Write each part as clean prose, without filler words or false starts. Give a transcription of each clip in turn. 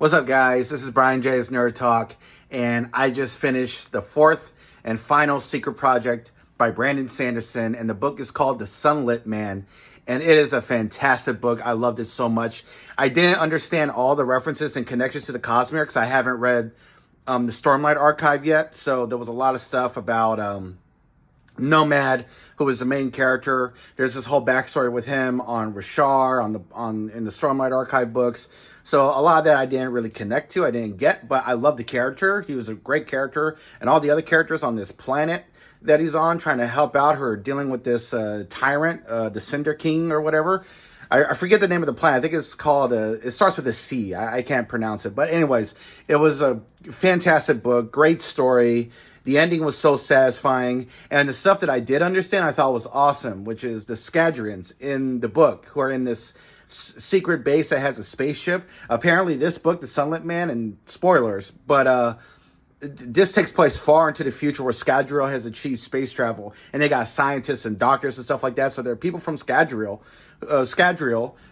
What's up, guys? This is Brian J's Nerd Talk, and I just finished the fourth and final secret project by Brandon Sanderson, and the book is called The Sunlit Man, and it is a fantastic book. I loved it so much. I didn't understand all the references and connections to the Cosmere because I haven't read the Stormlight archive yet, so there was a lot of stuff about Nomad, who is the main character. There's this whole backstory with him on Rashar in the Stormlight archive books. So a lot of that I didn't really connect to, I didn't get, but I love the character. He was a great character, and all the other characters on this planet that he's on, trying to help out, who are dealing with this tyrant, the Cinder King or whatever. I forget the name of the planet. I think it's called, it starts with a C. I can't pronounce it. But anyways, it was a fantastic book, great story. The ending was so satisfying. And the stuff that I did understand, I thought was awesome, which is the Scadrians in the book, who are in this secret base that has a spaceship. Apparently this book, The Sunlit Man, and spoilers, but this takes place far into the future where Scadrial has achieved space travel, and they got scientists and doctors and stuff like that. So there are people from Scadrial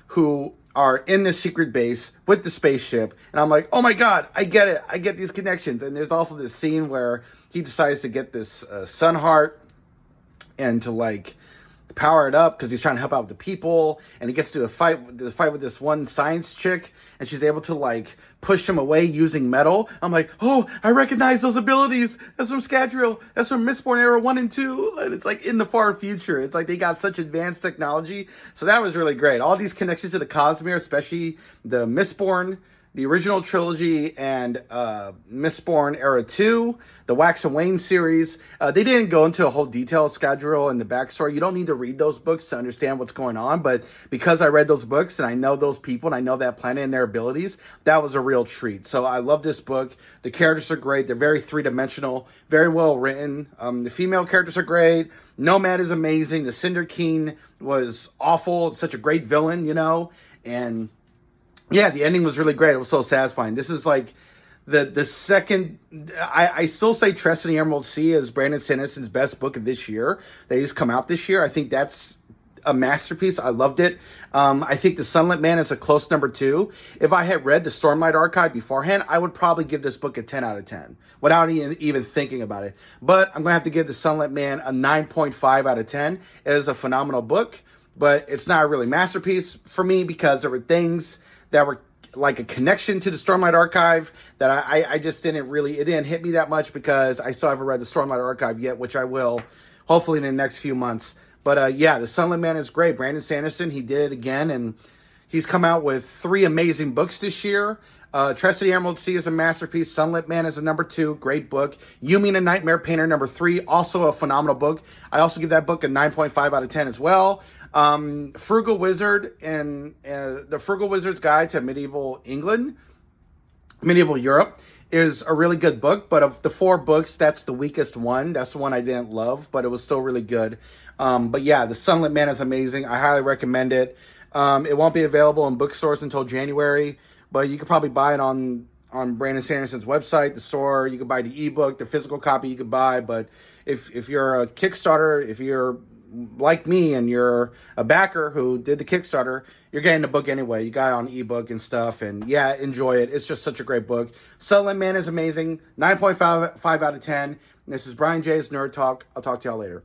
who are in this secret base with the spaceship. And I'm like, oh my God, I get it. I get these connections. And there's also this scene where he decides to get this sun heart and to like power it up because he's trying to help out with the people, and he gets to a fight with this one science chick, and she's able to like push him away using metal. I'm like, oh, I recognize those abilities. That's from Scadrial. That's from Mistborn Era 1 and 2. And it's like in the far future. It's like they got such advanced technology. So that was really great. All these connections to the Cosmere, especially the Mistborn, the original trilogy, and Mistborn Era 2, the Wax and Wayne series. They didn't go into a whole detail of Scadrial and the backstory. You don't need to read those books to understand what's going on, but because I read those books and I know those people and I know that planet and their abilities, that was a real treat. So I love this book. The characters are great. They're very three-dimensional, very well written. The female characters are great. Nomad is amazing. The Cinder King was awful. It's such a great villain, you know, and yeah, the ending was really great. It was so satisfying. This is like the second. I still say Trust in the Emerald Sea is Brandon Sanderson's best book of this year. That he's come out this year. I think that's a masterpiece. I loved it. I think The Sunlit Man is a close number 2. If I had read the Stormlight archive beforehand, I would probably give this book a 10 out of 10 without even thinking about it. But I'm going to have to give The Sunlit Man a 9.5 out of 10. It is a phenomenal book, but it's not a really masterpiece for me because there were things that were like a connection to the Stormlight archive that I just it didn't hit me that much because I still haven't read the Stormlight archive yet, which I will hopefully in the next few months. But yeah, The Sunlit Man is great. Brandon Sanderson, he did it again, and he's come out with 3 amazing books this year. Trust in the Emerald Sea is a masterpiece. Sunlit Man is a number 2, great book. Yumi and a Nightmare Painter, number 3, also a phenomenal book. I also give that book a 9.5 out of 10 as well. Frugal Wizard and the Frugal Wizard's Guide to Medieval Europe is a really good book, but of the 4 books, that's the weakest one. That's the one I didn't love, but it was still really good. But yeah, The Sunlit Man is amazing. I highly recommend it. It won't be available in bookstores until January, but you could probably buy it on Brandon Sanderson's website, the store. You could buy the ebook, the physical copy you could buy. But if you're a Kickstarter, if you're like me and you're a backer who did the Kickstarter, you're getting the book anyway. You got it on ebook and stuff, and yeah, enjoy it. It's just such a great book. Sunlit Man is amazing. 9.5 out of 10. This is Brian J's Nerd Talk. I'll talk to y'all later.